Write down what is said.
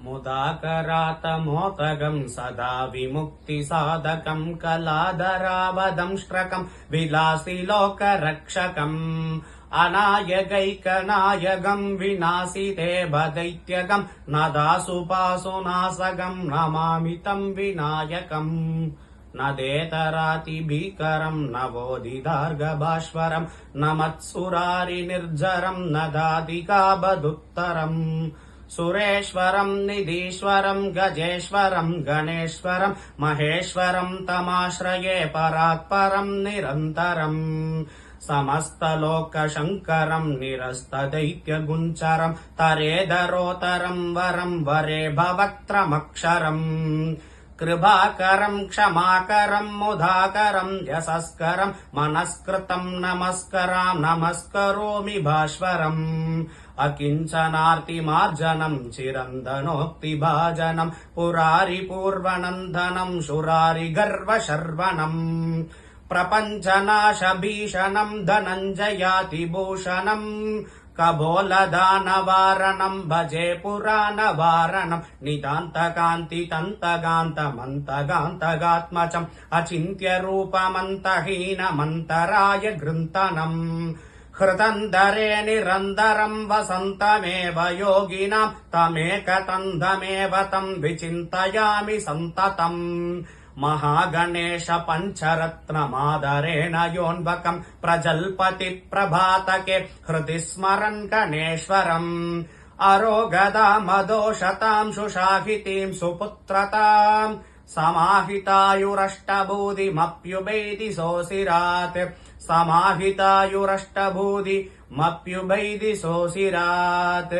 मुदाकरातमोदगम् सदा विमुक्तिसाधकम् कलाधरावदंष्ट्रकम् विलासि लोकरक्षकम् अनायकैकनायकम् विनाशितेव नदासुपासुनासगम् नमामि तम् विनायकम् नदेतरातिभीकरम् नवोदितार्गभास्वरम् नमत्सुरारिनिर्झरम् नदादिकाबदुत्तरम् सुरेश्वरम् निधीश्वरम् गजेश्वरम् गणेश्वरम् महेश्वरम् तमाश्रये परात्परम् निरन्तरम् समस्तलोकशङ्करम् निरस्तदैत्यगुञ्चरम् तरेधरोतरम् वरम् वरे भवक्त्रमक्षरम् कृपाकरम् क्षमाकरम् मुदाकरम् यशस्करम् मनस्कृतम् नमस्करोमि भास्वरम् अकिञ्चनार्तिमार्जनम् चिरन्दनोक्तिभाजनम् पुरारिपूर्वनन्दनम् शुरारिगर्वशर्वणम् प्रपञ्चनाशभीषणम् धनञ्जयातिभूषणम् कबोलदानवारणम् भजे पुराणवारणम् नितान्तकान्तितन्तगान्तमन्तगान्तगात्मजम् अचिन्त्यरूपमन्तहीनमन्तराय गृन्तनम् हृदन्तरे निरन्तरम् वसन्तमेव योगिनाम् तमेकतन्दमेव तम् विचिन्तयामि सन्ततम् महागणेश पञ्चरत्नमादरेण योऽन्वकम् प्रजल्पति प्रभातके हृदि स्मरन् गणेश्वरम् अरोगदामदोषताम् सुशाहितीम् सुपुत्रताम् समाहितायुरष्टभूतिमप्युभैति सोऽसिरात् समाहितायुरष्टभूतिमप्युभैति सोऽसिरात्।